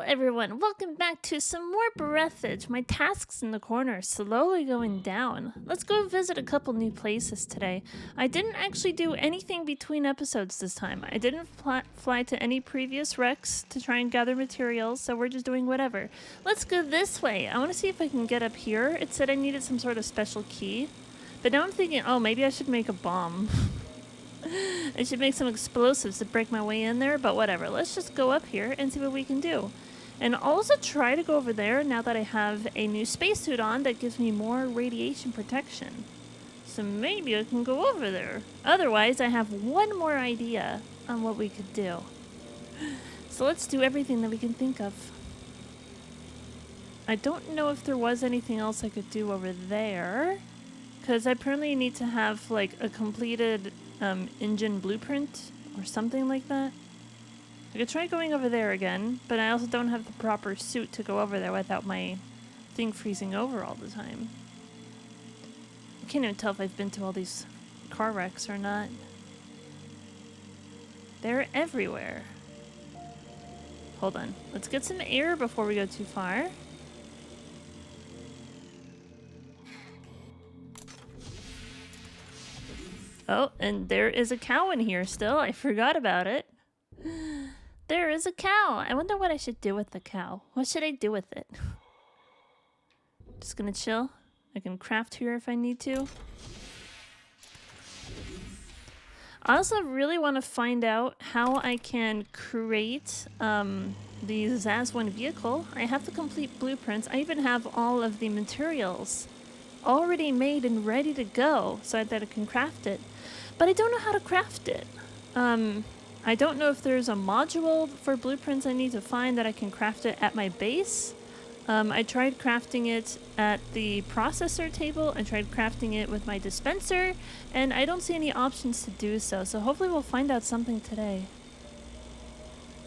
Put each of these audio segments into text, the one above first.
everyone, welcome back to some more Breathedge. My tasks in the corner are slowly going down. Let's go visit a couple new places today. I didn't actually do anything between episodes this time. I didn't fly to any previous wrecks to try and gather materials, so we're just doing whatever. Let's go this way. I want to see if I can get up here. It said I needed some sort of special key, but now I'm thinking, oh, maybe I should make a bomb. I should make some explosives to break my way in there, but whatever. Let's just go up here and see what we can do. And also try to go over there now that I have a new spacesuit on that gives me more radiation protection. So maybe I can go over there. Otherwise, I have one more idea on what we could do. So let's do everything that we can think of. I don't know if there was anything else I could do over there, because I apparently need to have like a completed engine blueprint or something like that. I could try going over there again, but I also don't have the proper suit to go over there without my thing freezing over all the time. I can't even tell if I've been to all these car wrecks or not. They're everywhere. Hold on. Let's get some air before we go too far. Oh, and there is a cow in here still. I forgot about it. There is a cow. I wonder what I should do with the cow. What should I do with it? Just gonna chill. I can craft here if I need to. I also really want to find out how I can create the Zaz1 vehicle. I have the complete blueprints. I even have all of the materials already made and ready to go so that I can craft it. But I don't know how to craft it. I don't know if there's a module for blueprints I need to find that I can craft it at my base. I tried crafting it at the processor table. I tried crafting it with my dispenser, and I don't see any options to do so. So hopefully we'll find out something today.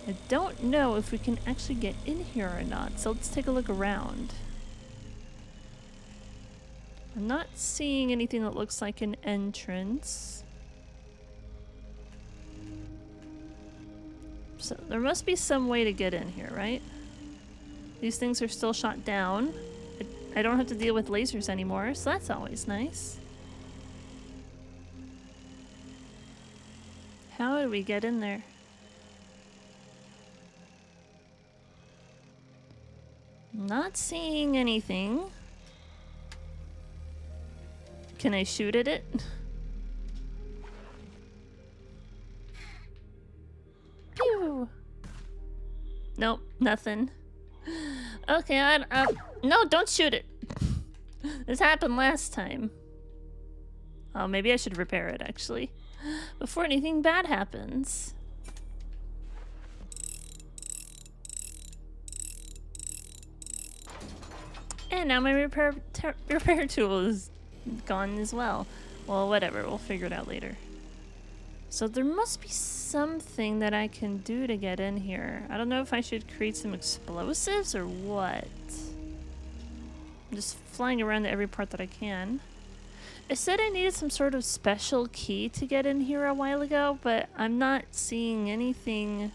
I don't know if we can actually get in here or not, so let's take a look around. I'm not seeing anything that looks like an entrance. So there must be some way to get in here, right? These things are still shot down. I don't have to deal with lasers anymore, so that's always nice. How do we get in there? Not seeing anything. Can I shoot at it? Pew! Nope, nothing. Okay, no, don't shoot it. This happened last time. Oh, maybe I should repair it, actually, before anything bad happens. And now my repair tool is gone as well. Well, whatever, we'll figure it out later. So there must be something that I can do to get in here. I don't know if I should create some explosives or what. I'm just flying around to every part that I can. It said I needed some sort of special key to get in here a while ago, but I'm not seeing anything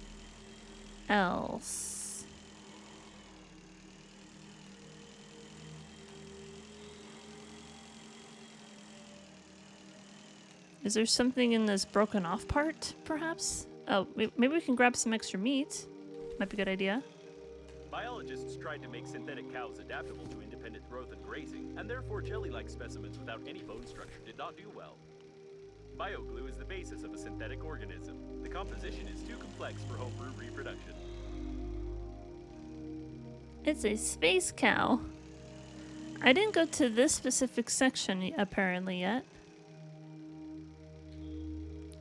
else. Is there something in this broken off part, perhaps? Oh, maybe we can grab some extra meat. Might be a good idea. Biologists tried to make synthetic cows adaptable to independent growth and grazing, and therefore jelly-like specimens without any bone structure did not do well. Bioglue is the basis of a synthetic organism. The composition is too complex for homebrew reproduction. It's a space cow. I didn't go to this specific section apparently yet.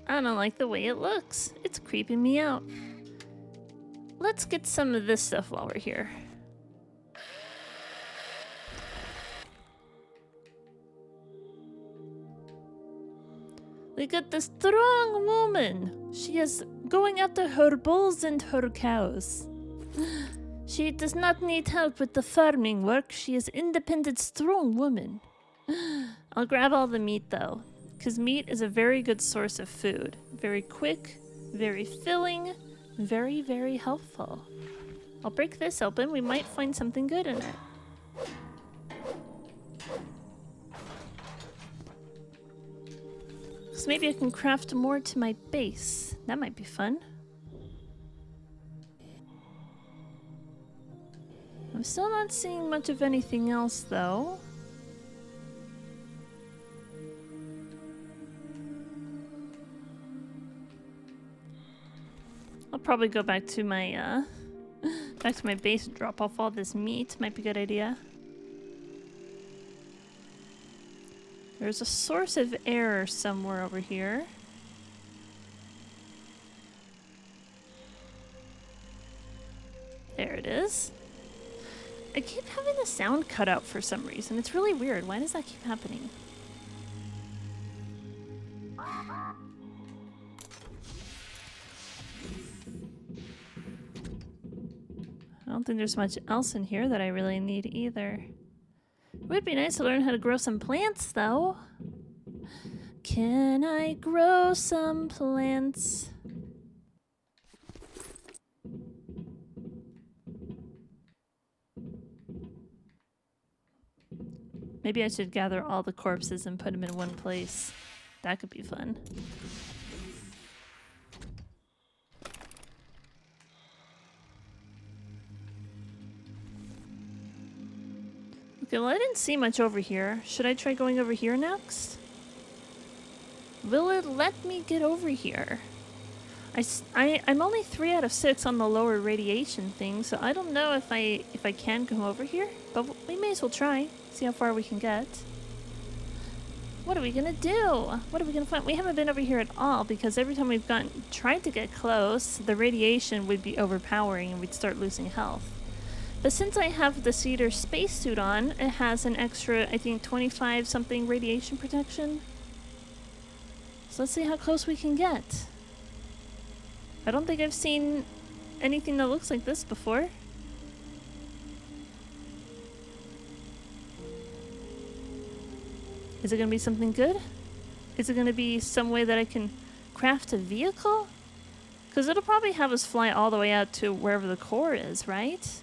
I don't like the way it looks. It's creeping me out. Let's get some of this stuff while we're here. We got the strong woman. She is going after her bulls and her cows. She does not need help with the farming work. She is an independent, strong woman. I'll grab all the meat though, because meat is a very good source of food. Very quick, very filling, very, very helpful. I'll break this open. We might find something good in it. So maybe I can craft more to my base. That might be fun. I'm still not seeing much of anything else, though. I'll probably go back to my base and drop off all this meat. Might be a good idea. There's a source of error somewhere over here. There it is. I keep having the sound cut out for some reason. It's really weird. Why does that keep happening? I don't think there's much else in here that I really need either. It would be nice to learn how to grow some plants, though. Can I grow some plants? Maybe I should gather all the corpses and put them in one place. That could be fun. Okay, well, I didn't see much over here. Should I try going over here next? Will it let me get over here? I'm only 3 out of 6 on the lower radiation thing, so I don't know if I can come over here, but we may as well try. See how far we can get. What are we gonna do? What are we gonna find? We haven't been over here at all because every time we've tried to get close, the radiation would be overpowering and we'd start losing health. But since I have the Cedar spacesuit on, it has an extra, I think, 25 something radiation protection. So let's see how close we can get. I don't think I've seen anything that looks like this before. Is it gonna be something good? Is it gonna be some way that I can craft a vehicle? Because it'll probably have us fly all the way out to wherever the core is, right?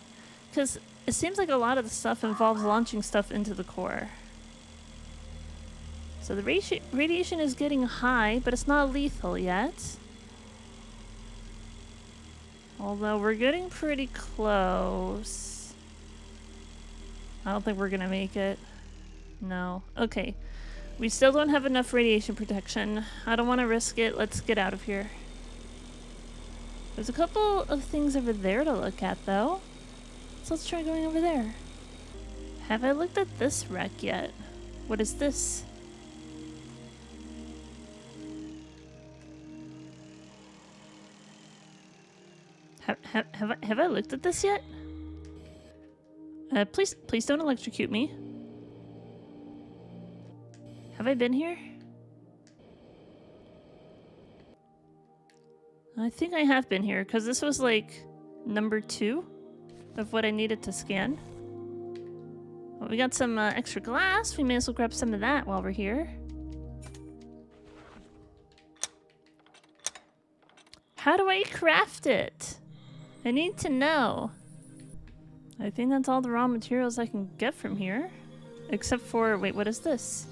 Because it seems like a lot of the stuff involves launching stuff into the core. So the radiation is getting high, but it's not lethal yet. Although we're getting pretty close. I don't think we're gonna make it. No. Okay. We still don't have enough radiation protection. I don't want to risk it. Let's get out of here. There's a couple of things over there to look at, though. So let's try going over there. Have I looked at this wreck yet? What is this? Have I looked at this yet? Please don't electrocute me. Have I been here? I think I have been here, because this was like number 2 of what I needed to scan. Well, we got some extra glass. We may as well grab some of that while we're here. How do I craft it? I need to know. I think that's all the raw materials I can get from here. Except for, wait, what is this?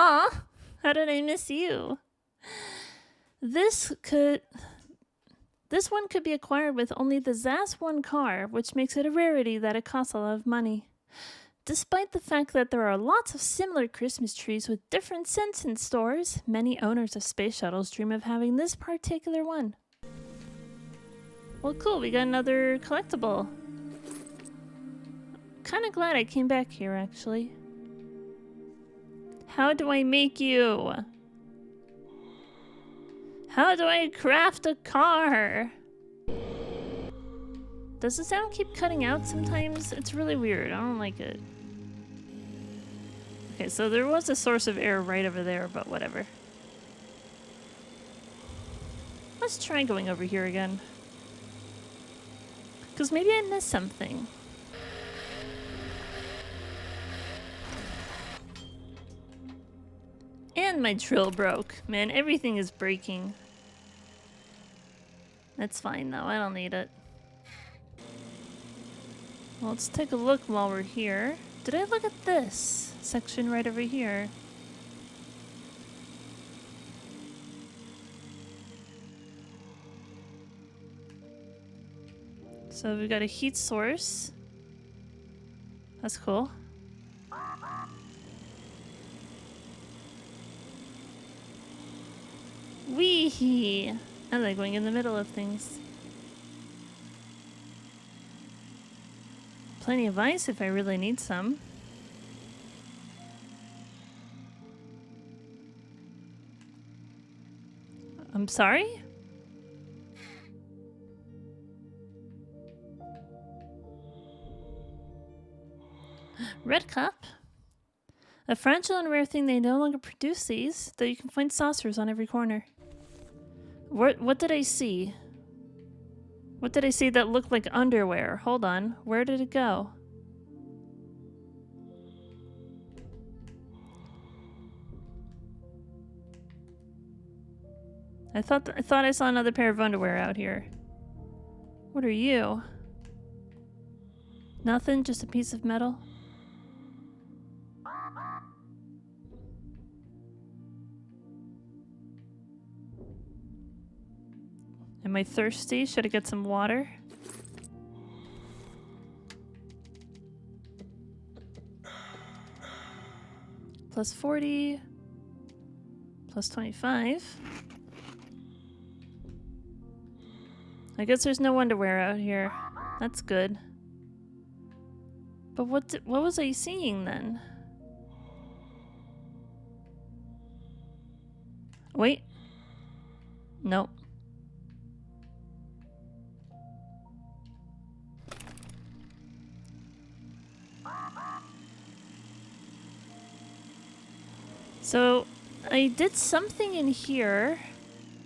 Aw, how did I miss you? This one could be acquired with only the ZAS-1 car, which makes it a rarity that it costs a lot of money. Despite the fact that there are lots of similar Christmas trees with different scents in stores, many owners of space shuttles dream of having this particular one. Well, cool, we got another collectible. Kinda glad I came back here, actually. How do I make you? How do I craft a car? Does the sound keep cutting out sometimes? It's really weird. I don't like it. Okay, so there was a source of error right over there, but whatever. Let's try going over here again. Because maybe I missed something. And my drill broke. Man, everything is breaking. That's fine though, I don't need it. Well, let's take a look while we're here. Did I look at this section right over here? So we've got a heat source. That's cool. Wee! I like going in the middle of things. Plenty of ice if I really need some. I'm sorry? Red cup? A fragile and rare thing, they no longer produce these, though you can find saucers on every corner. What did I see? What did I see that looked like underwear? Hold on. Where did it go? I thought I saw another pair of underwear out here. What are you? Nothing, just a piece of metal? Am I thirsty? Should I get some water? Plus 40. Plus 25. I guess there's no underwear out here. That's good. But what was I seeing then? Wait. Nope. So, I did something in here,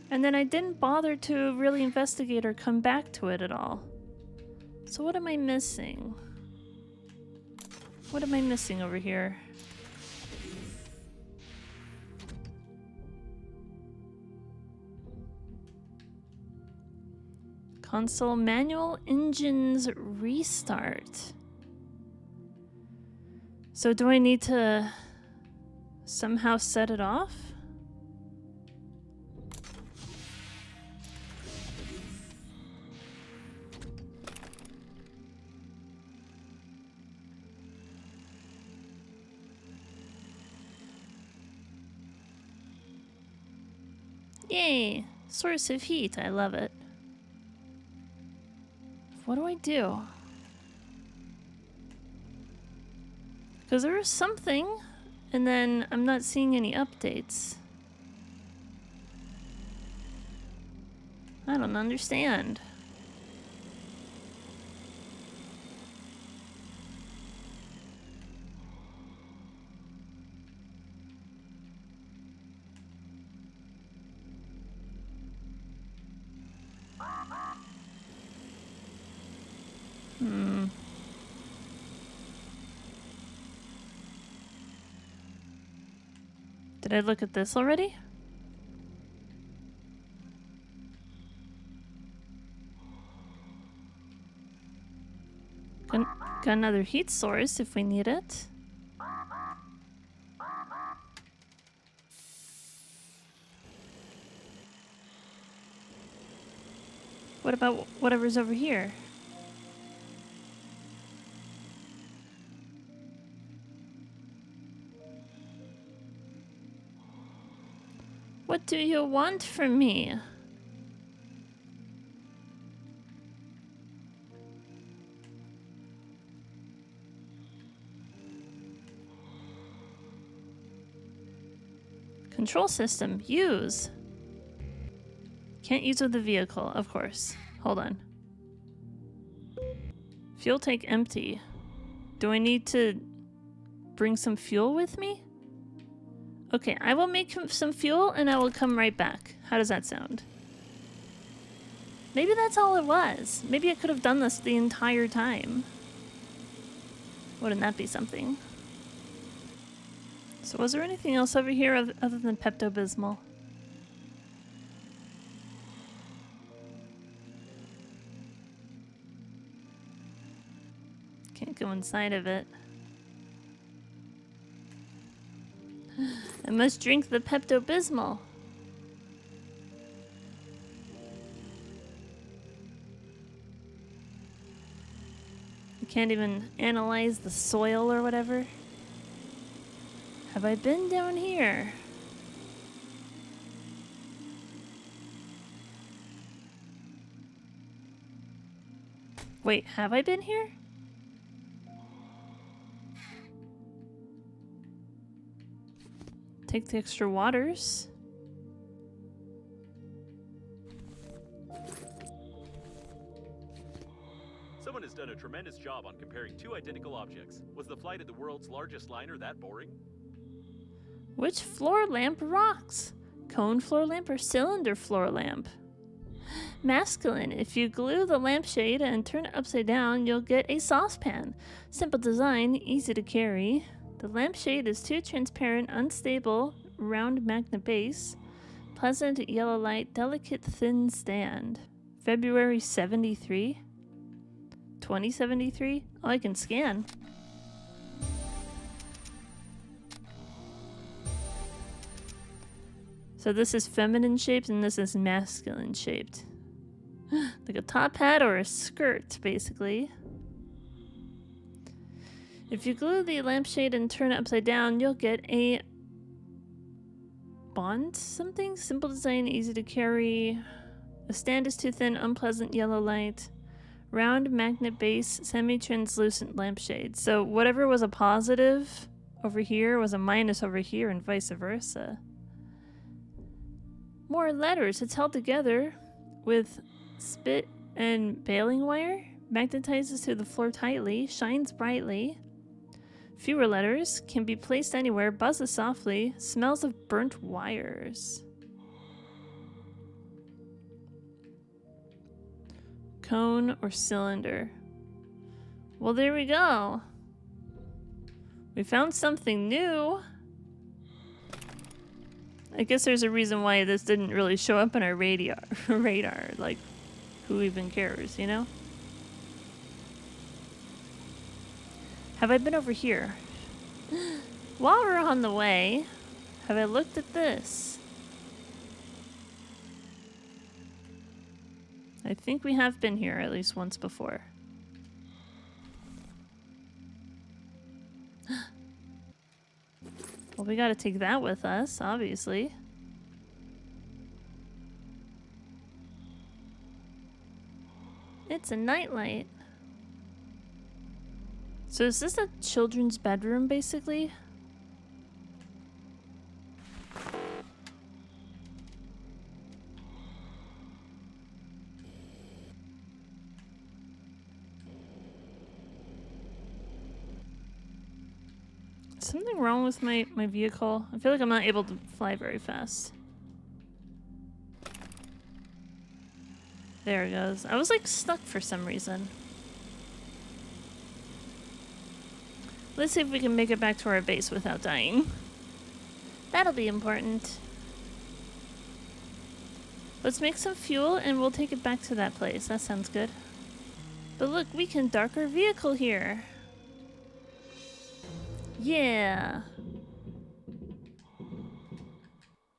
and then I didn't bother to really investigate or come back to it at all. So what am I missing? What am I missing over here? Console manual engines restart. So do I need to somehow set it off? Yay! Source of heat, I love it. What do I do? Because there is something, and then I'm not seeing any updates. I don't understand. Did I look at this already? Got another heat source if we need it. What about whatever's over here? What do you want from me? Control system, use. Can't use with the vehicle, of course. Hold on. Fuel tank empty. Do I need to bring some fuel with me? Okay, I will make some fuel and I will come right back. How does that sound? Maybe that's all it was. Maybe I could have done this the entire time. Wouldn't that be something? So was there anything else over here other than Pepto-Bismol? Can't go inside of it. I must drink the Pepto-Bismol. You can't even analyze the soil or whatever. Have I been down here? Wait, have I been here? Take the extra waters. Someone has done a tremendous job on comparing two identical objects. Was the flight of the world's largest liner that boring? Which floor lamp rocks? Cone floor lamp or cylinder floor lamp? Masculine. If you glue the lampshade and turn it upside down, you'll get a saucepan. Simple design, easy to carry. The lampshade is too transparent, unstable, round magnet base. Pleasant yellow light, delicate thin stand. February 73? 2073? Oh, I can scan. So this is feminine shaped and this is masculine shaped. Like a top hat or a skirt, basically. If you glue the lampshade and turn it upside down, you'll get a bond something? Simple design, easy to carry. A stand is too thin, unpleasant yellow light. Round magnet base, semi-translucent lampshade. So whatever was a positive over here was a minus over here and vice versa. More letters. It's held together with spit and baling wire. Magnetizes to the floor tightly. Shines brightly. Fewer letters. Can be placed anywhere. Buzzes softly. Smells of burnt wires. Cone or cylinder. Well, there we go. We found something new. I guess there's a reason why this didn't really show up on our radar. Like, who even cares, you know? Have I been over here? While we're on the way, have I looked at this? I think we have been here at least once before. Well, we gotta take that with us, obviously. It's a nightlight. So is this a children's bedroom, basically? Something wrong with my vehicle? I feel like I'm not able to fly very fast. There it goes. I was like stuck for some reason. Let's see if we can make it back to our base without dying. That'll be important. Let's make some fuel and we'll take it back to that place. That sounds good. But look, we can dark our vehicle here. Yeah.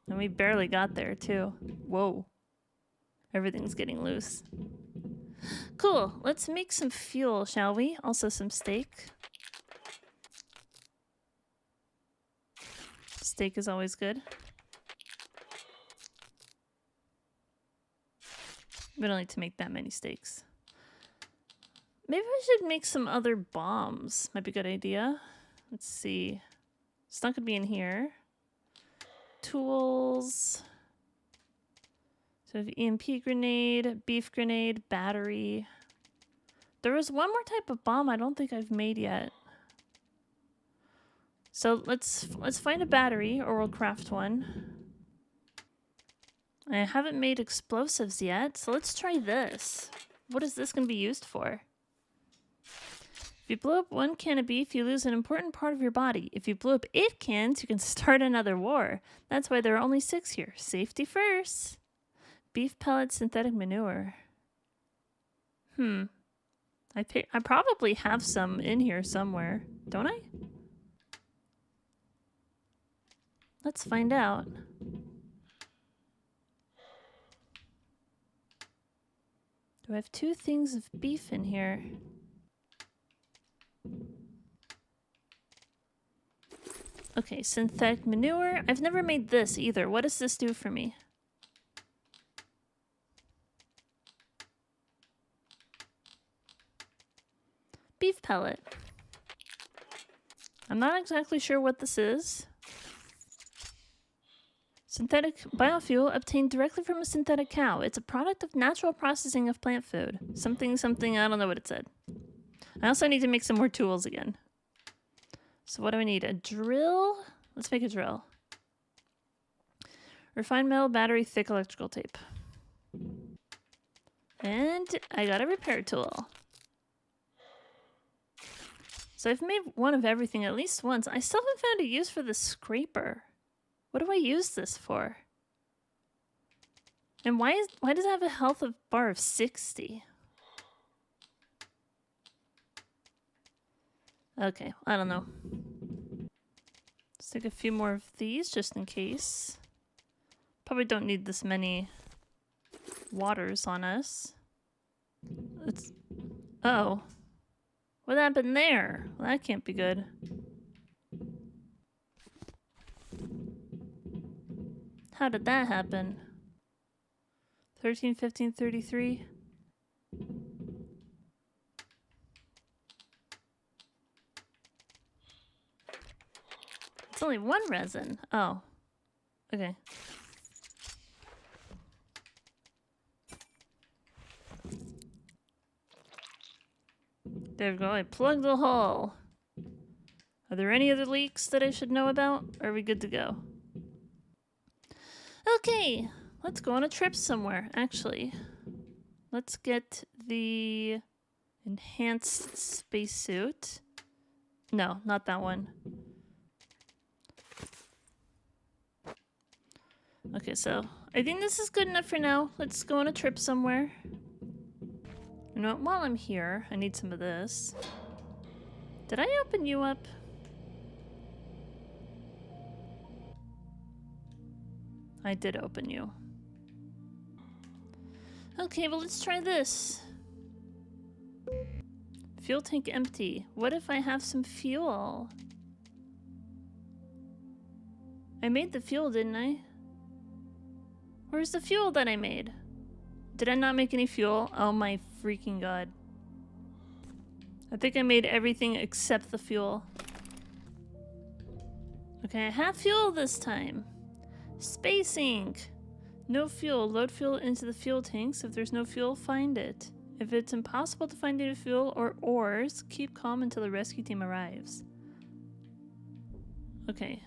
And we barely got there too. Whoa. Everything's getting loose. Cool. Let's make some fuel, shall we? Also some steak. Steak is always good. We don't need to make that many steaks. Maybe we should make some other bombs. Might be a good idea. Let's see. It's not gonna be in here. Tools. So we have EMP grenade, beef grenade, battery. There was one more type of bomb I don't think I've made yet. So let's find a battery or we'll craft one. I haven't made explosives yet, so let's try this. What is this going to be used for? If you blow up one can of beef, you lose an important part of your body. If you blow up 8 cans, you can start another war. That's why there are only 6 here. Safety first. Beef pellets, synthetic manure. I probably have some in here somewhere, don't I? Let's find out. Do I have 2 things of beef in here? Okay, synthetic manure. I've never made this either. What does this do for me? Beef pellet. I'm not exactly sure what this is. Synthetic biofuel obtained directly from a synthetic cow. It's a product of natural processing of plant food. Something, something, I don't know what it said. I also need to make some more tools again. So what do I need? A drill? Let's make a drill. Refined metal battery, thick electrical tape. And I got a repair tool. So I've made one of everything at least once. I still haven't found a use for the scraper. What do I use this for? And why does it have a health of bar of 60? Okay, I don't know. Let's take a few more of these just in case. Probably don't need this many waters on us. Oh. What happened there? Well, that can't be good. How did that happen? 13, 15, 33. It's only 1 resin. Oh. Okay. There we go. I plugged the hole. Are there any other leaks that I should know about? Or are we good to go? Okay. Let's go on a trip somewhere, actually. Let's get the enhanced spacesuit. No, not that one. Okay, so I think this is good enough for now. Let's go on a trip somewhere. You know what? While I'm here, I need some of this. Did I open you up? I did open you. Okay, well, let's try this. Fuel tank empty. What if I have some fuel? I made the fuel, didn't I? Where's the fuel that I made? Did I not make any fuel? Oh my freaking god. I think I made everything except the fuel. Okay, I have fuel this time. Space ink. No fuel. Load fuel into the fuel tanks. If there's no fuel, find it. If it's impossible to find any fuel or ores, keep calm until the rescue team arrives. Okay.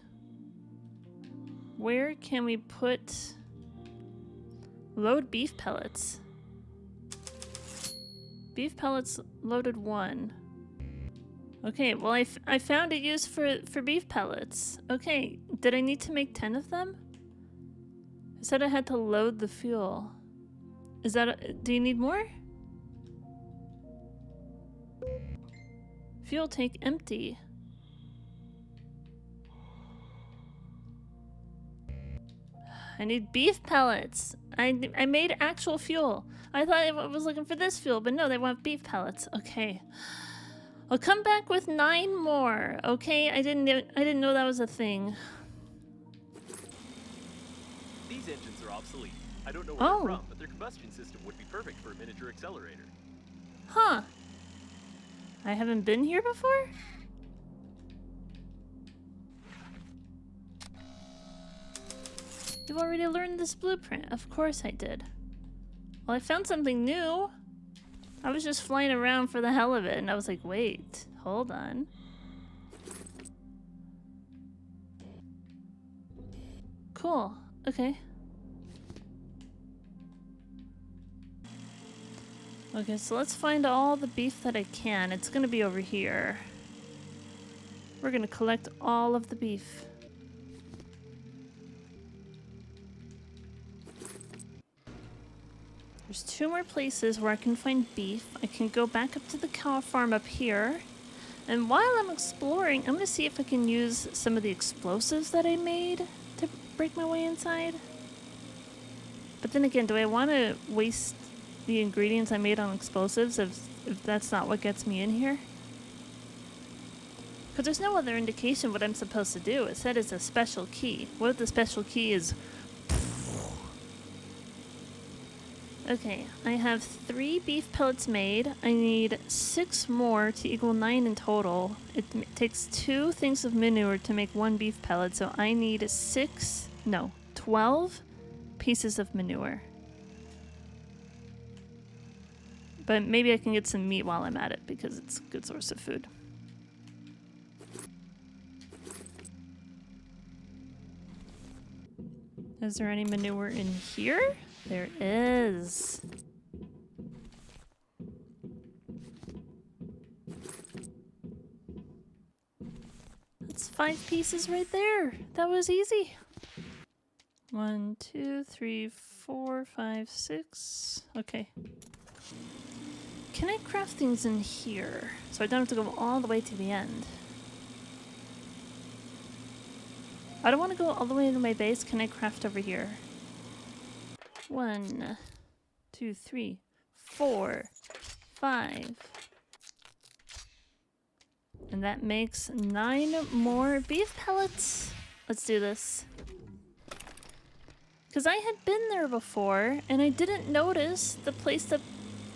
Where can we put... Load beef pellets. Beef pellets loaded 1. Okay, well I found a use for beef pellets. Okay, did I need to make 10 of them? I said I had to load the fuel. Is that do you need more? Fuel tank empty. I need beef pellets. I made actual fuel. I thought I was looking for this fuel, but no, they want beef pellets. Okay. I'll come back with 9 more. Okay, I didn't know that was a thing. These engines are obsolete. I don't know where they're from, but their combustion system would be perfect for a miniature accelerator. Huh. I haven't been here before? You've already learned this blueprint. Of course I did. Well, I found something new. I was just flying around for the hell of it, and I was like, wait, hold on. Cool. Okay. Okay, so let's find all the beef that I can. It's gonna be over here. We're gonna collect all of the beef. There's there's 2 more places where I can find beef. I can go back up to the cow farm up here. And while I'm exploring, I'm gonna see if I can use some of the explosives that I made to break my way inside. But then again, do I want to waste the ingredients I made on explosives if that's not what gets me in here? Because there's no other indication what I'm supposed to do. It said it's a special key. What if the special key is... Okay, I have 3 beef pellets made. I need 6 more to equal 9 in total. It takes 2 things of manure to make 1 beef pellet, so I need 12 pieces of manure. But maybe I can get some meat while I'm at it because it's a good source of food. Is there any manure in here? There is. That's 5 pieces right there. That was easy. 1, 2, 3, 4, 5, 6. Okay. Can I craft things in here so I don't have to go all the way to the end? I don't want to go all the way into my base. Can I craft over here? 1, 2, 3, 4, 5. And that makes 9 more beef pellets. Let's do this. Because I had been there before and I didn't notice the place to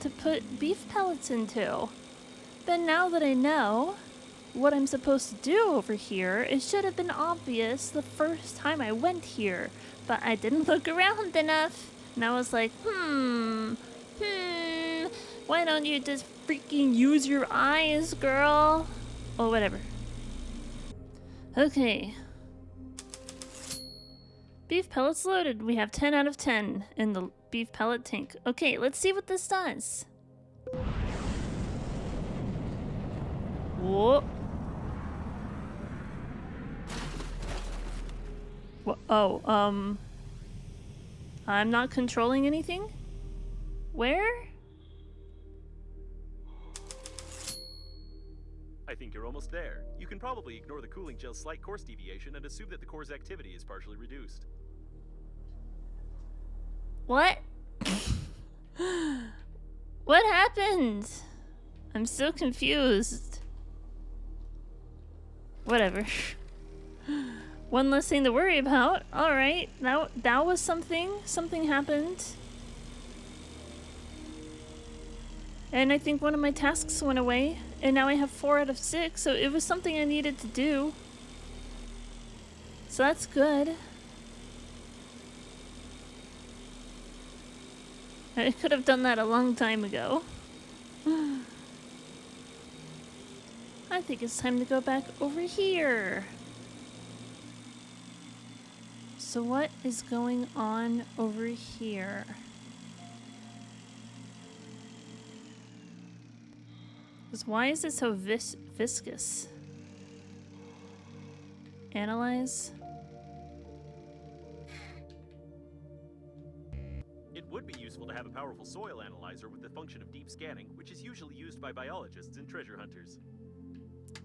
put beef pellets into. But now that I know what I'm supposed to do over here, it should have been obvious the first time I went here. But I didn't look around enough. And I was like, why don't you just freaking use your eyes, girl? Oh, whatever. Okay. Beef pellets loaded. We have 10 out of 10 in the beef pellet tank. Okay, let's see what this does. Whoa. Oh, I'm not controlling anything? Where? I think you're almost there. You can probably ignore the cooling gel's slight course deviation and assume that the core's activity is partially reduced. What? What happened? I'm so confused. Whatever. One less thing to worry about. Alright, that was something. Something happened. And I think one of my tasks went away. And now I have 4 out of 6, so it was something I needed to do. So that's good. I could have done that a long time ago. I think it's time to go back over here. So what is going on over here? Why is it so viscous? Analyze. It would be useful to have a powerful soil analyzer with the function of deep scanning, which is usually used by biologists and treasure hunters.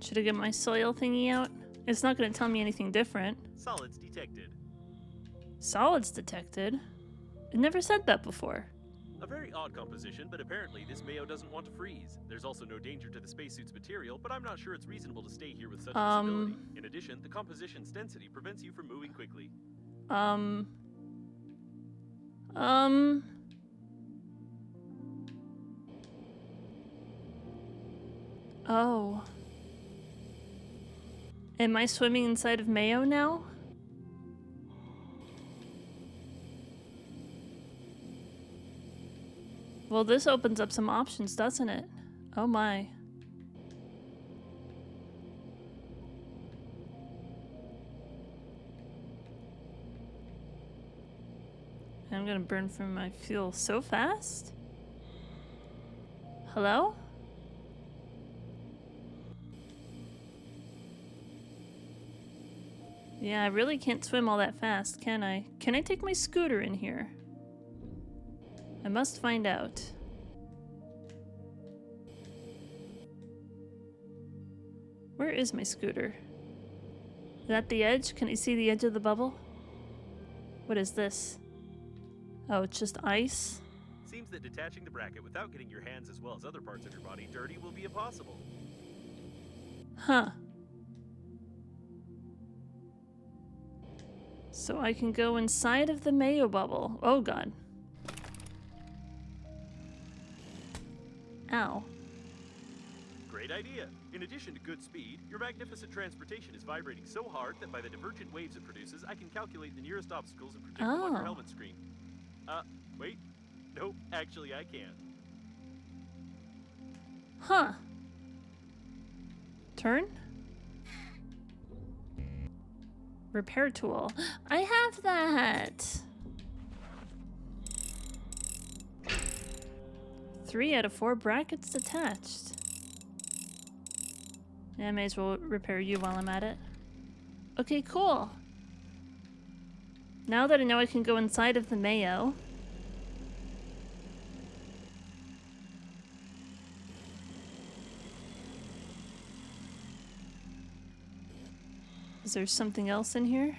Should I get my soil thingy out? It's not going to tell me anything different. Solids detected. Solids detected? It never said that before. A very odd composition, but apparently this Mayo doesn't want to freeze. There's also no danger to the spacesuit's material, but I'm not sure it's reasonable to stay here with such visibility. In addition, the composition's density prevents you from moving quickly. Oh. Am I swimming inside of Mayo now? Well, this opens up some options, doesn't it? Oh my. I'm gonna burn through my fuel so fast. Hello? Yeah, I really can't swim all that fast, can I? Can I take my scooter in here? I must find out. Where is my scooter? Is that the edge? Can I see the edge of the bubble? What is this? Oh, it's just ice? Seems that detaching the bracket without getting your hands as well as other parts of your body dirty will be impossible. Huh. So I can go inside of the Mayo bubble. Oh god. Ow. Great idea. In addition to good speed, your magnificent transportation is vibrating so hard that by the divergent waves it produces, I can calculate the nearest obstacles and project them on your helmet screen. Wait. Nope, actually I can't. Huh. Turn? Repair tool. I have that! 3 out of 4 brackets attached. Yeah, I may as well repair you while I'm at it. Okay, cool. Now that I know I can go inside of the Mayo. Is there something else in here?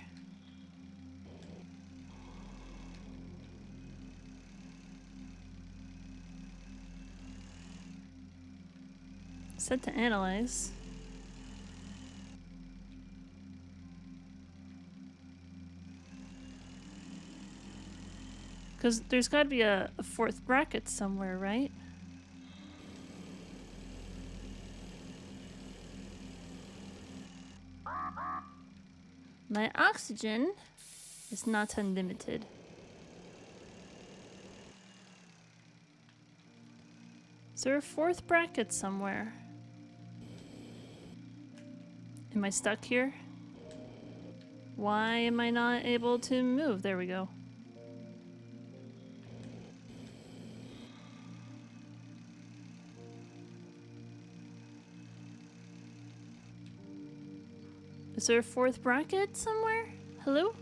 Set to analyze. Because there's got to be a 4th bracket somewhere, right? My oxygen is not unlimited. Is there a 4th bracket somewhere? Am I stuck here? Why am I not able to move? There we go. Is there a 4th bracket somewhere? Hello?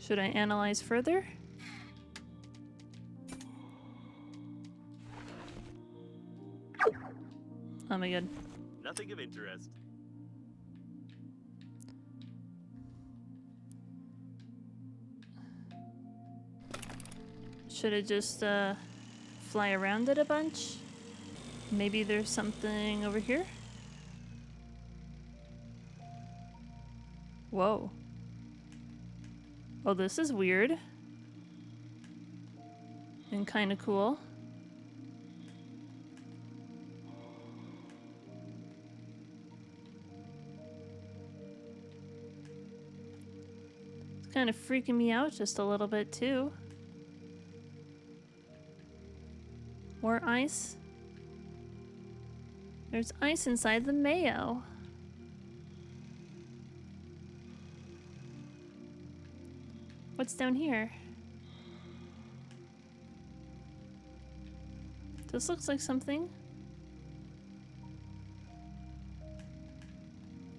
Should I analyze further? Oh my god. Nothing of interest. Should I just fly around it a bunch? Maybe there's something over here? Whoa. Oh, this is weird. And kind of cool. It's kind of freaking me out just a little bit too. More ice. There's ice inside the Mayo. What's down here? This looks like something.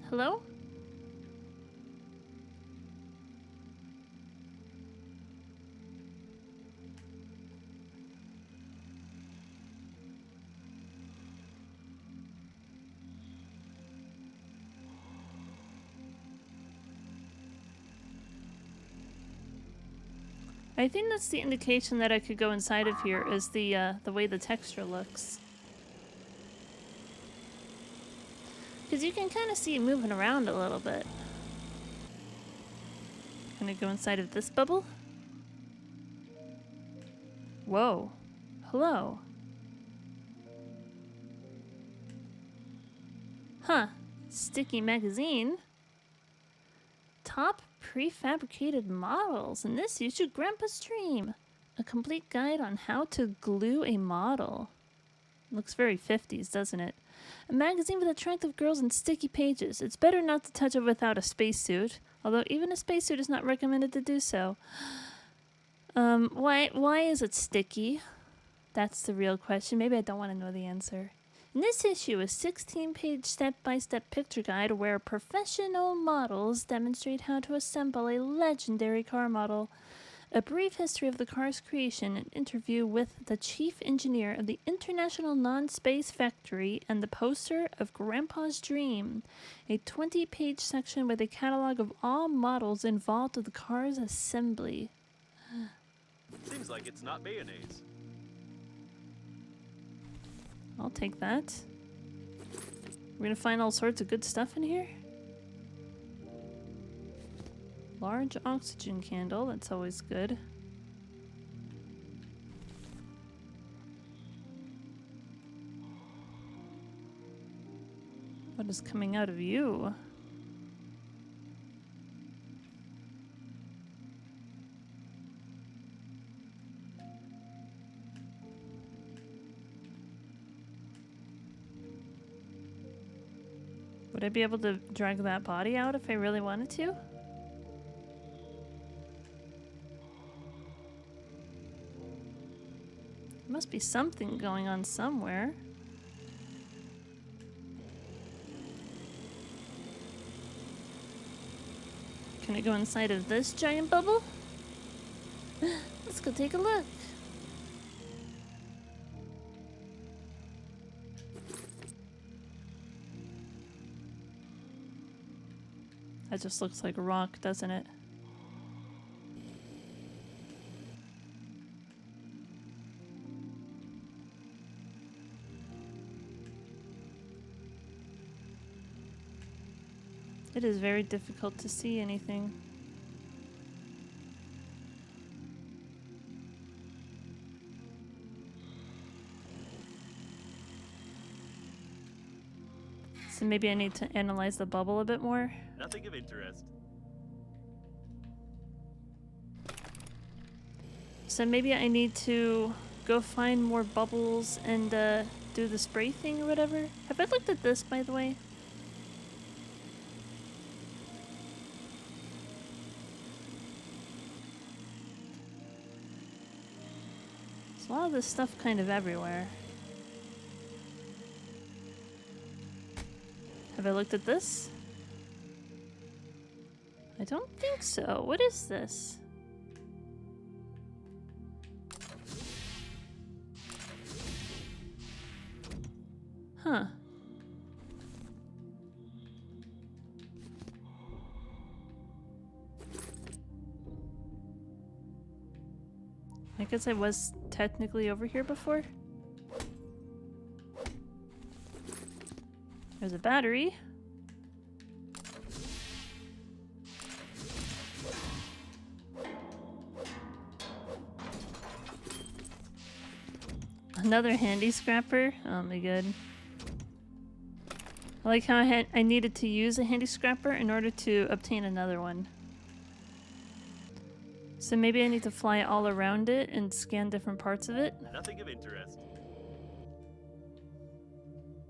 Hello? I think that's the indication that I could go inside of here, is the way the texture looks. Because you can kind of see it moving around a little bit. Can I go inside of this bubble? Whoa. Hello. Huh. Sticky magazine. Top prefabricated models. In this you should Grandpa's dream. A complete guide on how to glue a model. Looks very 50s, doesn't it? A magazine with attractive girls and sticky pages. It's better not to touch it without a spacesuit. Although even a spacesuit is not recommended to do so. Why is it sticky? That's the real question. Maybe I don't want to know the answer. In this issue, a 16-page step-by-step picture guide where professional models demonstrate how to assemble a legendary car model. A brief history of the car's creation, an interview with the chief engineer of the International Non-Space Factory, and the poster of Grandpa's Dream. A 20-page section with a catalog of all models involved with the car's assembly. Seems like it's not mayonnaise. I'll take that. We're gonna find all sorts of good stuff in here. Large oxygen candle, that's always good. What is coming out of you? Would I be able to drag that body out if I really wanted to? Must be something going on somewhere. Can I go inside of this giant bubble? Let's go take a look. That just looks like a rock, doesn't it? It is very difficult to see anything. So maybe I need to analyze the bubble a bit more. Nothing of interest. So maybe I need to go find more bubbles and do the spray thing or whatever. Have I looked at this, by the way? There's a lot of this stuff kind of everywhere. Have I looked at this? I don't think so. What is this? Huh. I guess I was technically over here before. There's a battery. Another handy scrapper. Oh my god. I like how I needed to use a handy scrapper in order to obtain another one. So maybe I need to fly all around it and scan different parts of it. Nothing of interest.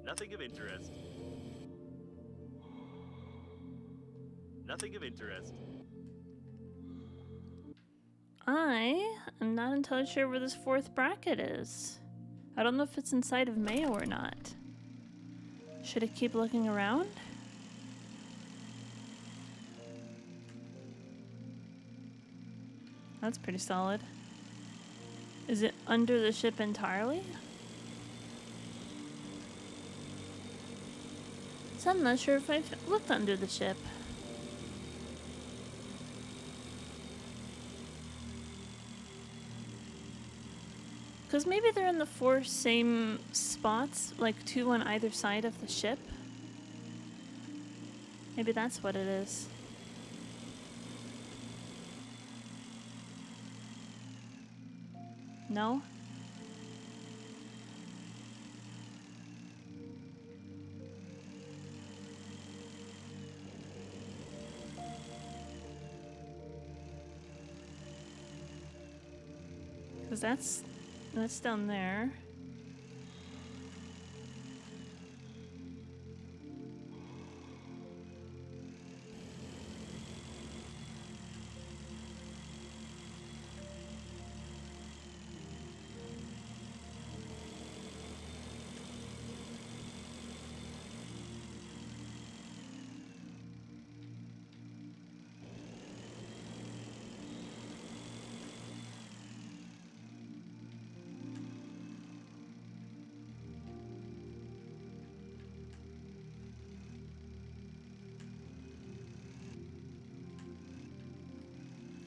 Nothing of interest. Nothing of interest. I am not entirely sure where this fourth bracket is. I don't know if it's inside of Mayo or not. Should I keep looking around? That's pretty solid. Is it under the ship entirely? So I'm not sure if I've looked under the ship. Because maybe they're in the 4 same spots, like 2 on either side of the ship. Maybe that's what it is. No? Because that's down there.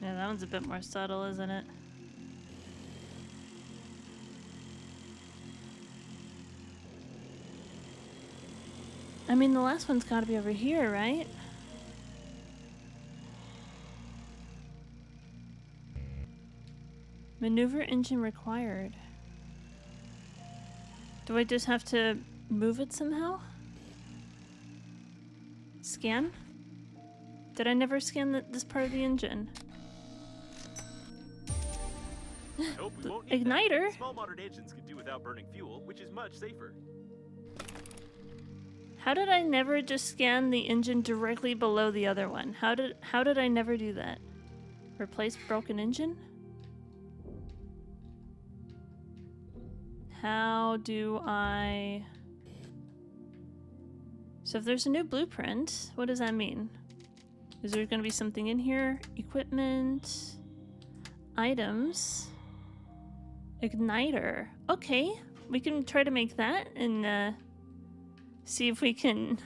Yeah, that one's a bit more subtle, isn't it? I mean, the last one's gotta be over here, right? Maneuver engine required. Do I just have to move it somehow? Scan? Did I never scan this part of the engine? I hope we won't need Igniter? that. Small modern engines can do without burning fuel, which is much safer. How did I never just scan the engine directly below the other one? How did I never do that? Replace broken engine? How do I... So if there's a new blueprint, what does that mean? Is there gonna be something in here? Equipment... Items... Igniter. Okay, we can try to make that and see if we can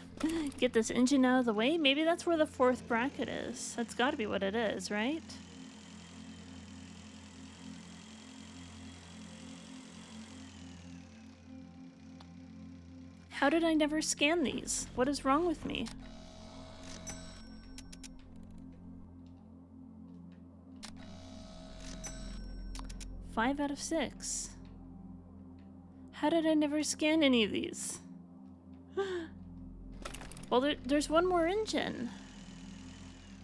get this engine out of the way. Maybe that's where the fourth bracket is. That's gotta be what it is, right? How did I never scan these? What is wrong with me? Five out of 6. How did I never scan any of these? Well, there's one more engine.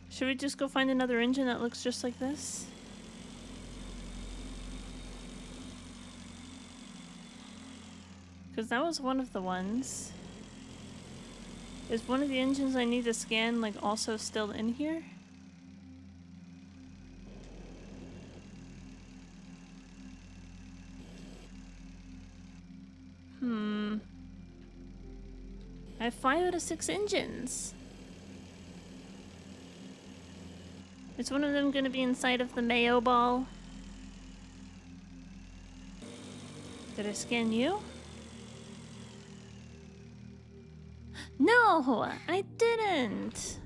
Should we just go find another engine that looks just like this? Because that was one of the ones. Is one of the engines I need to scan, like, also still in here? I have 5 out of 6 engines. Is one of them gonna be inside of the Mayo ball? Did I scan you? No, I didn't.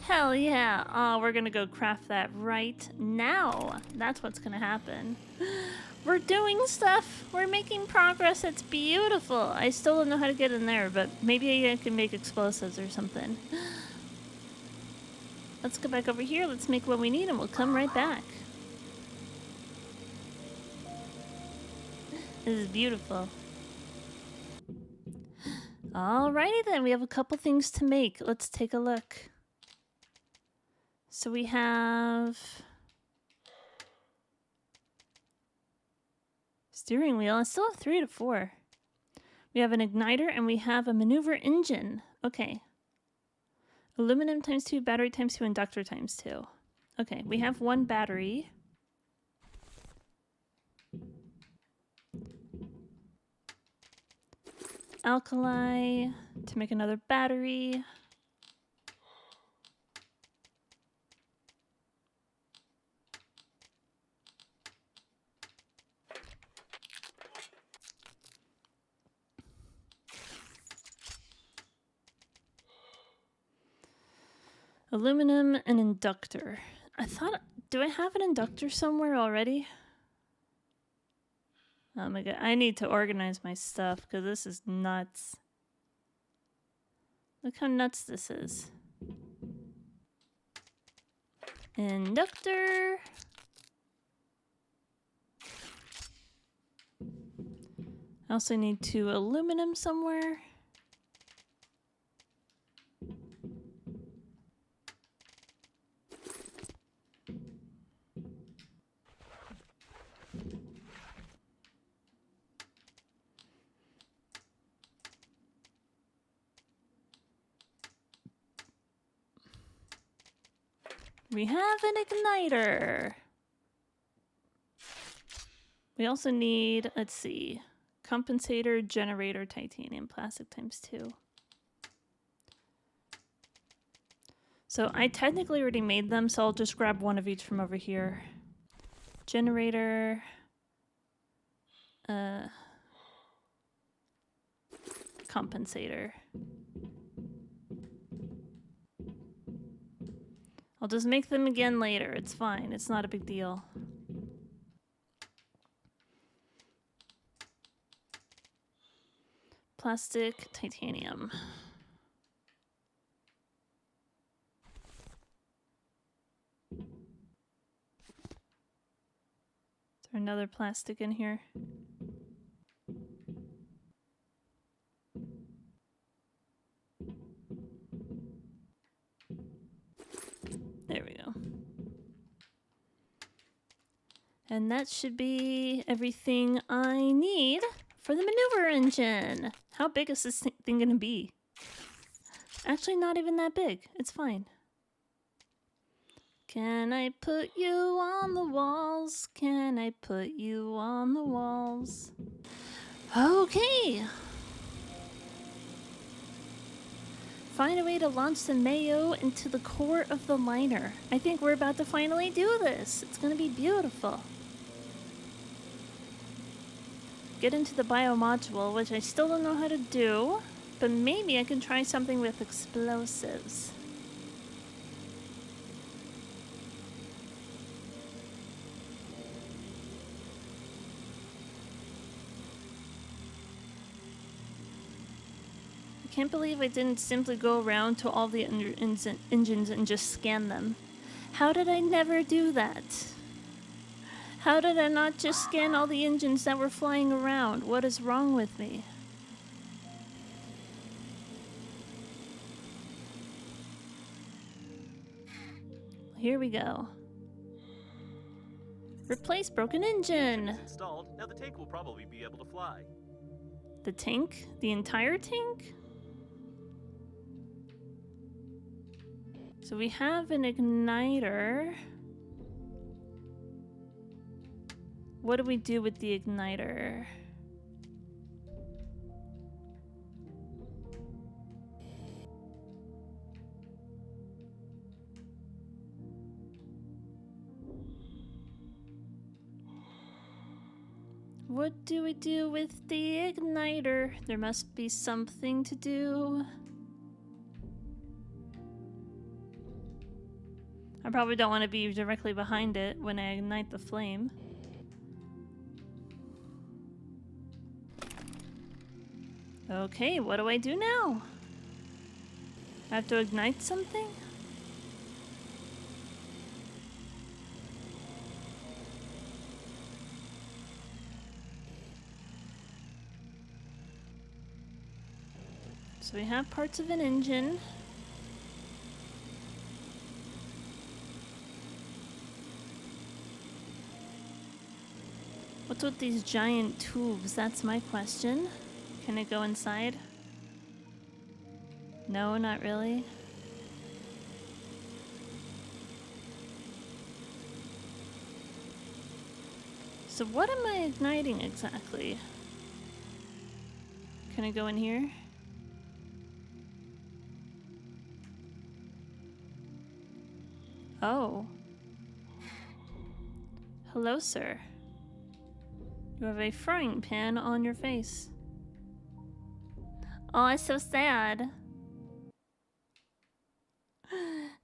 Hell yeah. Oh, we're gonna go craft that right now. That's what's gonna happen. We're doing stuff. We're making progress. It's beautiful. I still don't know how to get in there, but maybe I can make explosives or something. Let's go back over here. Let's make what we need and we'll come right back. This is beautiful. Alrighty then, we have a couple things to make. Let's take a look. So we have... steering wheel. I still have 3 to 4. We have an igniter and we have a maneuver engine. Okay. Aluminum times 2, battery times 2, inductor times 2. Okay, we have 1 battery. Alkali to make another battery. Aluminum and inductor. I thought, do I have an inductor somewhere already? Oh my god, I need to organize my stuff because this is nuts. Look how nuts this is. Inductor. I also need 2 aluminum somewhere. We have an igniter. We also need, let's see, compensator, generator, titanium, plastic times 2. So I technically already made them, so I'll just grab one of each from over here. Generator, compensator. I'll just make them again later. It's fine. It's not a big deal. Plastic, titanium. Is there another plastic in here? There we go. And that should be everything I need for the maneuver engine. How big is this thing gonna be? Actually, not even that big. It's fine. Can I put you on the walls? Can I put you on the walls? Okay. Find a way to launch the Mayo into the core of the liner. I think we're about to finally do this. It's gonna be beautiful. Get into the biomodule, which I still don't know how to do, but maybe I can try something with explosives. I can't believe I didn't simply go around to all the engines and just scan them. How did I never do that? How did I not just scan all the engines that were flying around? What is wrong with me? Here we go. Replace broken engine. It's installed. Now the tank will probably be able to fly. The tank? The entire tank? So we have an igniter. What do we do with the igniter? What do we do with the igniter? There must be something to do. I probably don't want to be directly behind it when I ignite the flame. Okay, what do I do now? I have to ignite something? So we have parts of an engine. What's with these giant tubes? That's my question. Can it go inside? No, not really. So what am I igniting exactly? Can I go in here? Oh. Hello, sir. You have a frying pan on your face. Oh, it's so sad.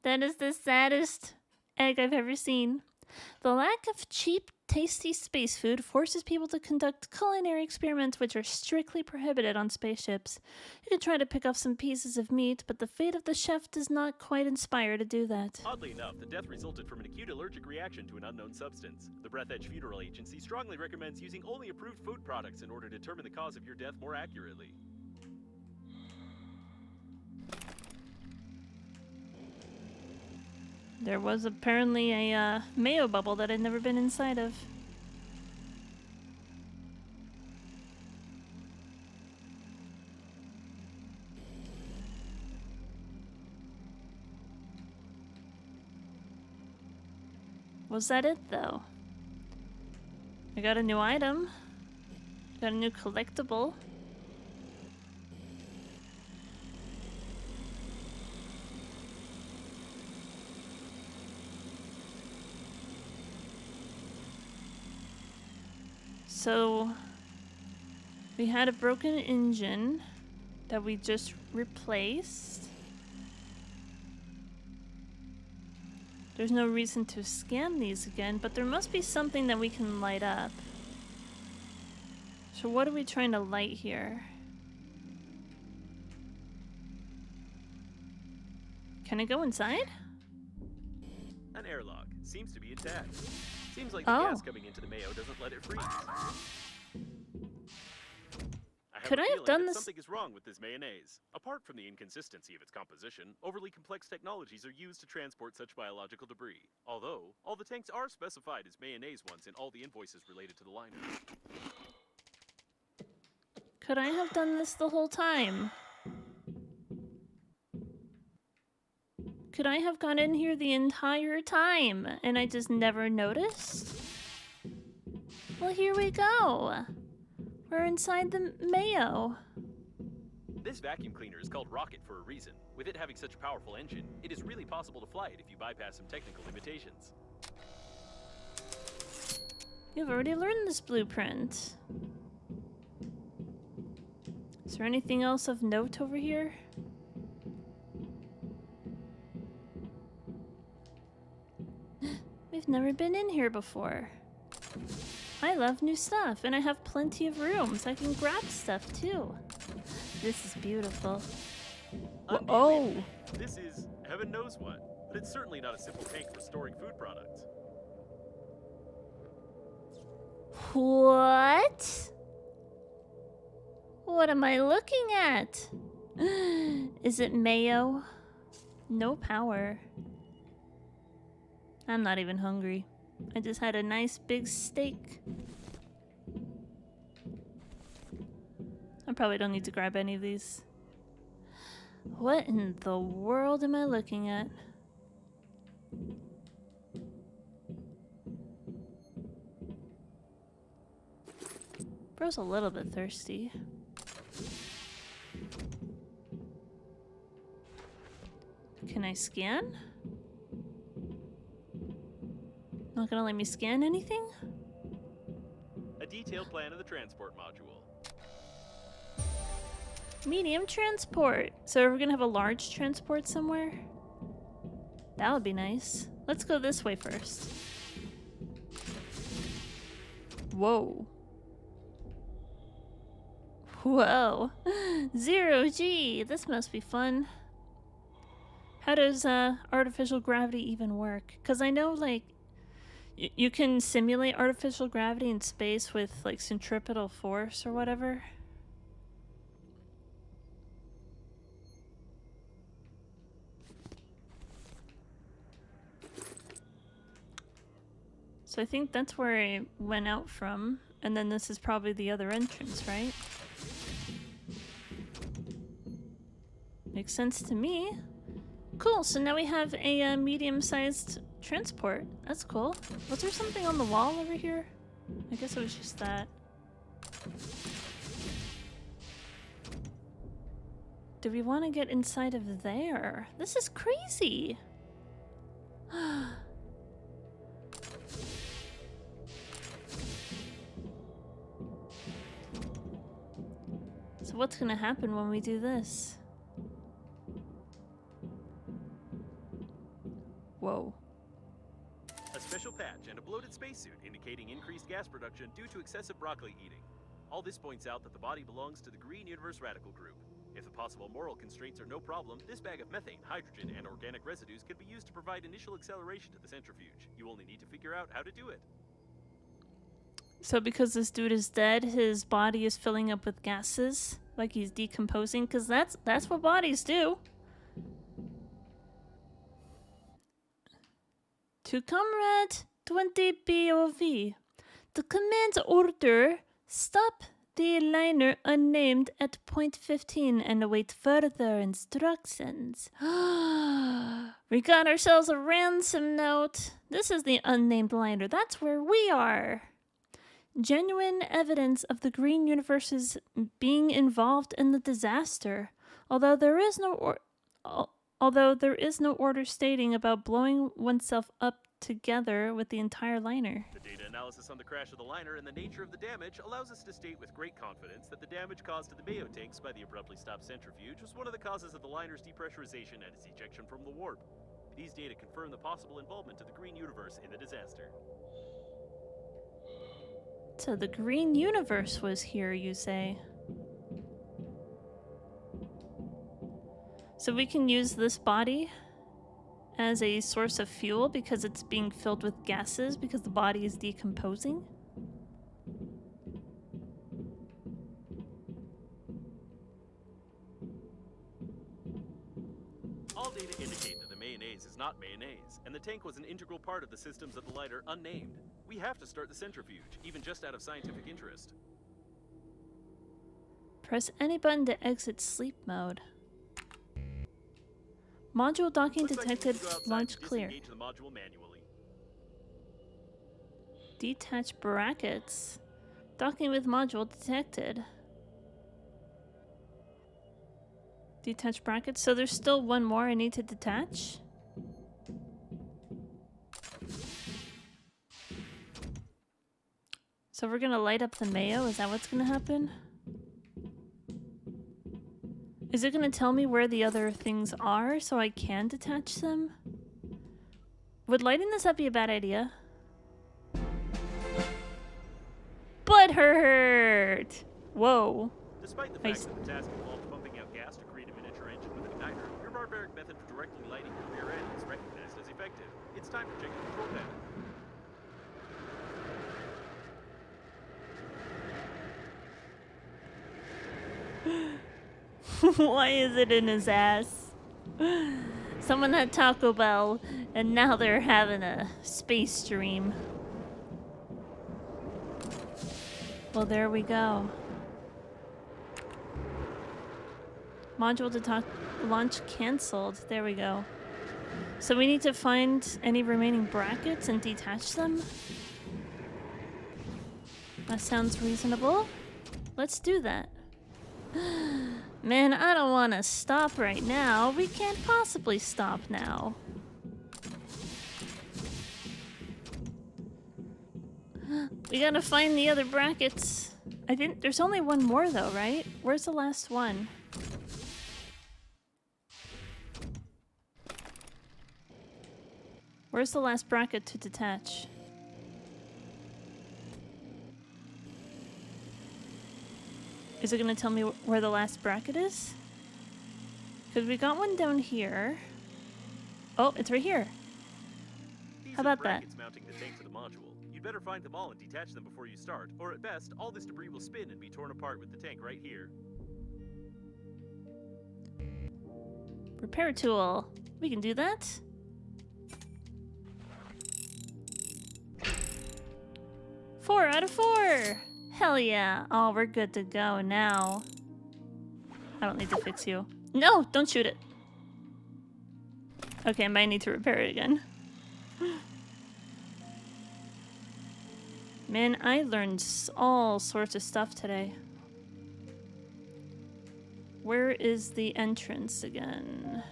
That is the saddest egg I've ever seen. The lack of cheap, tasty space food forces people to conduct culinary experiments which are strictly prohibited on spaceships. You can try to pick off some pieces of meat, but the fate of the chef does not quite inspire to do that. Oddly enough, the death resulted from an acute allergic reaction to an unknown substance. The Breathedge Funeral Agency strongly recommends using only approved food products in order to determine the cause of your death more accurately. There was apparently a Mayo bubble that I'd never been inside of. Was that it, though? I got a new item. Got a new collectible. So, we had a broken engine that we just replaced. There's no reason to scan these again, but there must be something that we can light up. So what are we trying to light here? Can I go inside? An airlock seems to be intact. Seems like the gas coming into the Mayo doesn't let it freeze. Could I have done this? Something is wrong with this mayonnaise. Apart from the inconsistency of its composition, overly complex technologies are used to transport such biological debris. Although, all the tanks are specified as mayonnaise ones in all the invoices related to the liner. Could I have done this the whole time? Could I have gone in here the entire time and I just never noticed? Well, here we go. We're inside the Mayo. This vacuum cleaner is called Rocket for a reason. With it having such a powerful engine, it is really possible to fly it if you bypass some technical limitations. You've already learned this blueprint. Is there anything else of note over here? We've never been in here before. I love new stuff, and I have plenty of rooms. I can grab stuff too. This is beautiful. Oh! This is heaven knows what, but it's certainly not a simple tank for storing food products. What? What am I looking at? Is it Mayo? No power. I'm not even hungry. I just had a nice big steak. I probably don't need to grab any of these. What in the world am I looking at? Bro's a little bit thirsty. Can I scan? Not gonna let me scan anything? A detailed plan of the transport module. Medium transport. So are we gonna have a large transport somewhere? That would be nice. Let's go this way first. Whoa. Whoa. 0G. This must be fun. How does artificial gravity even work? Because I know, like, you can simulate artificial gravity in space with, like, centripetal force or whatever. So I think that's where I went out from. And then this is probably the other entrance, right? Makes sense to me. Cool, so now we have a medium-sized transport. That's cool. Was there something on the wall over here? I guess it was just that. Do we want to get inside of there? This is crazy! So what's gonna happen when we do this? Whoa. A special patch and a bloated spacesuit indicating increased gas production due to excessive broccoli eating. All this points out that the body belongs to the Green Universe Radical Group. If the possible moral constraints are no problem, this bag of methane, hydrogen, and organic residues can be used to provide initial acceleration to the centrifuge. You only need to figure out how to do it. So because this dude is dead, his body is filling up with gases? Like he's decomposing? Because that's what bodies do. To Comrade 20 POV. The command order, stop the liner unnamed at point 15 and await further instructions. We got ourselves a ransom note. This is the unnamed liner. That's where we are. Genuine evidence of the Green Universe's being involved in the disaster, although there is no order stating about blowing oneself up together with the entire liner. The data analysis on the crash of the liner and the nature of the damage allows us to state with great confidence that the damage caused to the Mayo tanks by the abruptly stopped centrifuge was one of the causes of the liner's depressurization and its ejection from the warp. These data confirm the possible involvement of the green universe in the disaster. So the green universe was here, you say? So we can use this body as a source of fuel because it's being filled with gases because the body is decomposing? All data indicate that the mayonnaise is not mayonnaise, and the tank was an integral part of the systems of the lighter unnamed. We have to start the centrifuge, even just out of scientific interest. Press any button to exit sleep mode. Module docking Looks like we need detected. to go outside Launch and clear. disengage the module manually. Detach brackets. Docking with module detected. Detach brackets. So there's still one more I need to detach? So we're gonna light up the Mayo? Is that what's gonna happen? Is it gonna tell me where the other things are so I can detach them? Would lighting this up be a bad idea? Butt hurt! Whoa. Despite the fact that the task involved pumping out gas to create a miniature engine with an igniter, your barbaric method of directly lighting your rear end is recognized as effective. It's time to check the control panel. Why is it in his ass? Someone had Taco Bell, and now they're having a space dream. Well, there we go. Module to launch cancelled. There we go. So we need to find any remaining brackets and detach them? That sounds reasonable. Let's do that. Man, I don't want to stop right now. We can't possibly stop now. We gotta find the other brackets. I think there's only one more though, right? Where's the last one? Where's the last bracket to detach? Is it gonna tell me where the last bracket is? Because we got one down here. Oh, it's right here. How about that? Brackets mounting the tank to the module. You'd better find them all and detach them before you start, or at best, all this debris will spin and be torn apart with the tank right here. Repair tool. We can do that. Four out of 4! Hell yeah. Oh, we're good to go now. I don't need to fix you. No, don't shoot it. Okay, I might need to repair it again. Man, I learned all sorts of stuff today. Where is the entrance again?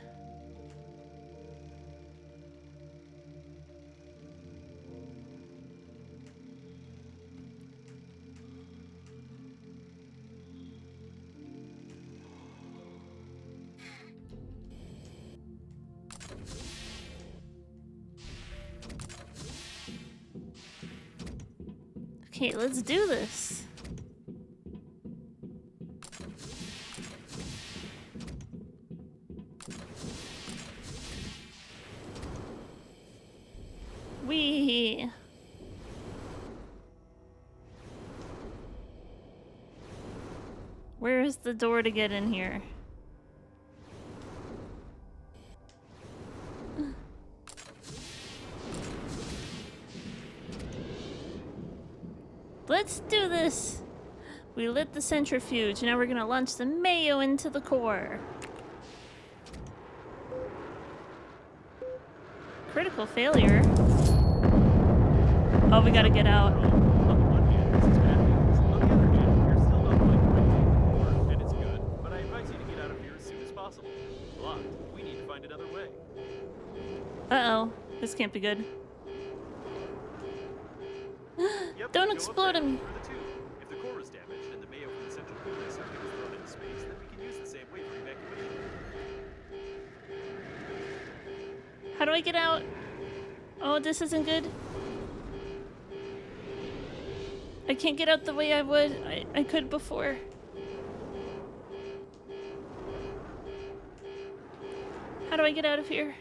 Okay, let's do this. Wee. Where is the door to get in here? Let's do this! We lit the centrifuge, now we're gonna launch the Mayo into the core. Critical failure. Oh, we gotta get out. On the one hand, this is bad news. On the other hand, you're still not quite crazy. And it's good, but I advise you to get out of here as soon as possible. Blocked. We need to find another way. Uh-oh. This can't be good. Yep, Don't go up explode there, him. through the tube. If the core is damaged and the Mayo from the central cooling circuit is thrown into space, then we can use the same way for evacuation. How How do I get out? Oh, this isn't good. I can't get out the way I would. I could before. How do I get out of here?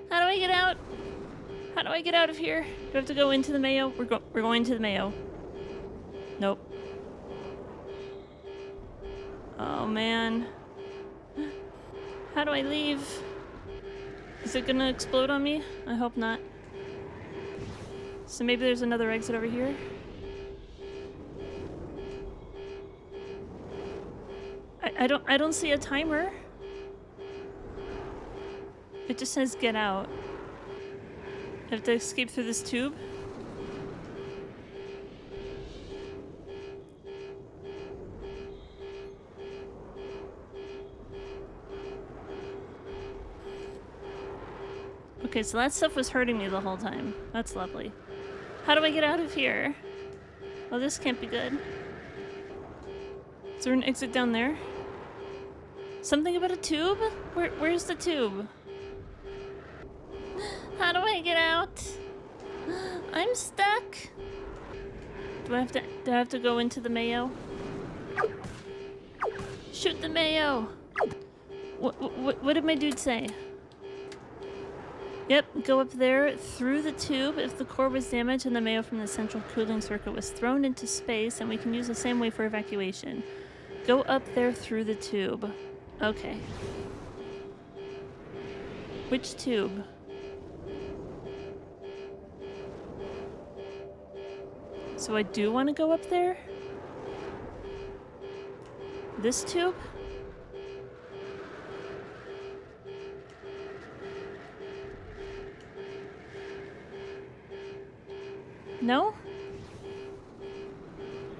How do I get out? How do I get out of here? Do I have to go into the Mayo? We're going to the Mayo. Nope. Oh man. How do I leave? Is it gonna explode on me? I hope not. So maybe there's another exit over here. I don't see a timer. It just says get out. I have to escape through this tube. Okay, so that stuff was hurting me the whole time. That's lovely. How do I get out of here? Oh, this can't be good. Is there an exit down there? Something about a tube? Where's the tube? How do I get out? I'm stuck. Do I have to go into the Mayo? Shoot the Mayo. What did my dude say? Yep, go up there through the tube if the core was damaged and the Mayo from the central cooling circuit was thrown into space, and we can use the same way for evacuation. Go up there through the tube. Okay. Which tube? So I do want to go up there? This tube? No?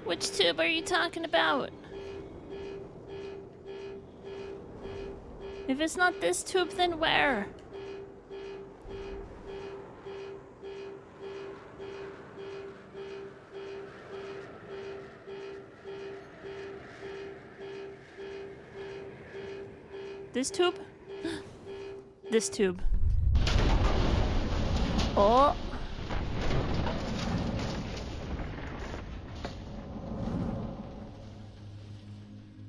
Which tube are you talking about? If it's not this tube, then where? This tube? This tube. Oh!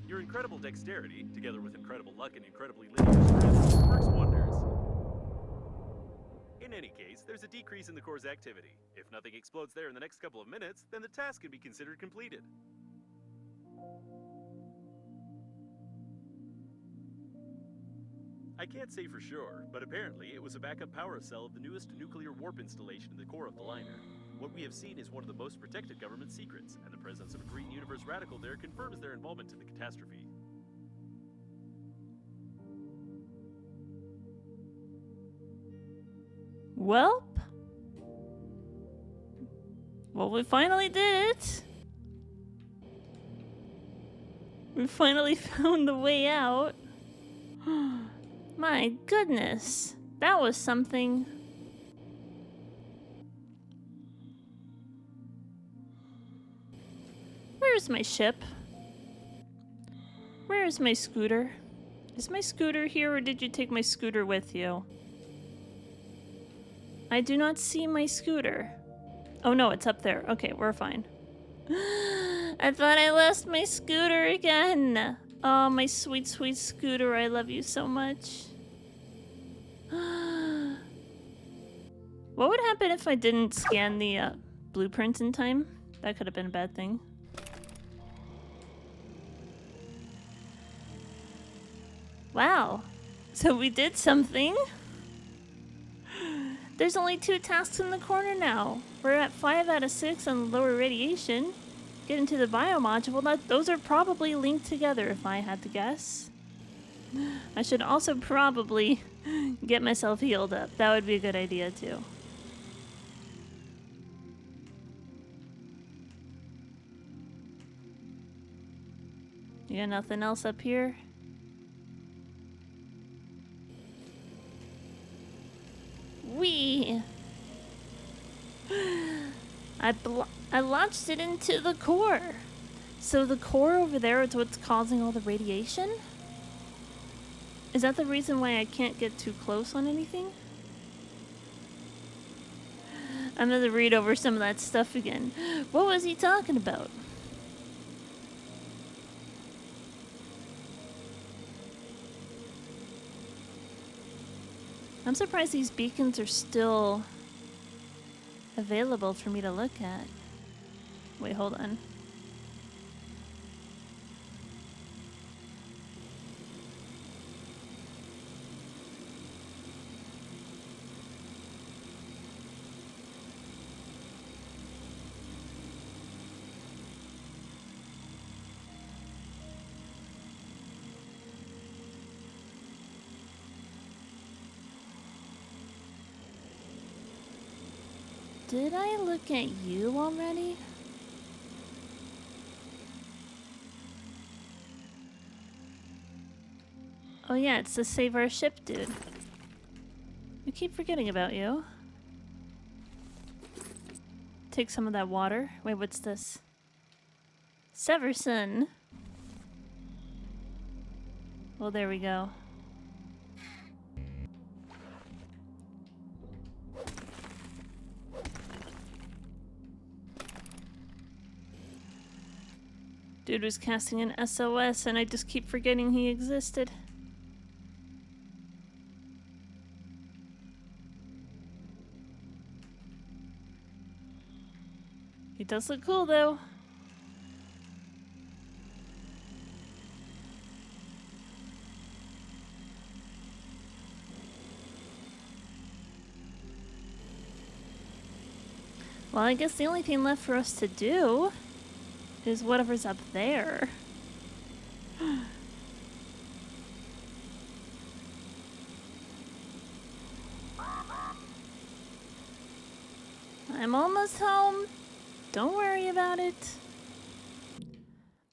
Your incredible dexterity, together with incredible luck and incredibly linear strength, works wonders. In any case, there's a decrease in the core's activity. If nothing explodes there in the next couple of minutes, then the task can be considered completed. I can't say for sure, but apparently it was a backup power cell of the newest nuclear warp installation in the core of the liner. What we have seen is one of the most protected government secrets, and the presence of a Green Universe radical there confirms their involvement in the catastrophe. Well, we finally did it. We finally found the way out. My goodness, that was something. Where's my ship? Where's my scooter? Is my scooter here, or did you take my scooter with you? I do not see my scooter. Oh no, it's up there. Okay, we're fine. I thought I lost my scooter again. Oh, my sweet, sweet scooter. I love you so much. What would happen if I didn't scan the blueprints in time? That could have been a bad thing. Wow. So we did something. There's only 2 tasks in the corner now. We're at 5 out of 6 on lower radiation. Get into the biomodule. Those are probably linked together if I had to guess. I should also probably get myself healed up. That would be a good idea too. You got nothing else up here? I I launched it into the core. So the core over there is what's causing all the radiation? Is that the reason why I can't get too close on anything? I'm gonna read over some of that stuff again. What was he talking about? I'm surprised these beacons are still available for me to look at. Wait, hold on. Did I look at you already? Oh yeah, it's the Save Our Ship dude. I keep forgetting about you. Take some of that water. Wait, what's this? Severson. Well, there we go. Dude was casting an SOS and I just keep forgetting he existed. He does look cool though. Well, I guess the only thing left for us to do is whatever's up there. I'm almost home. Don't worry about it.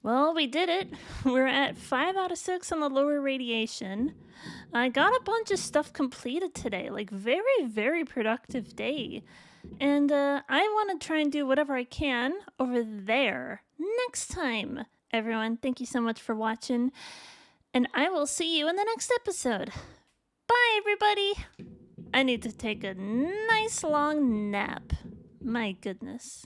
Well, we did it. We're at 5 out of 6 on the lower radiation. I got a bunch of stuff completed today. Like, very, very productive day. And I want to try and do whatever I can over there next time. Everyone, thank you so much for watching. And I will see you in the next episode. Bye, everybody. I need to take a nice long nap. My goodness.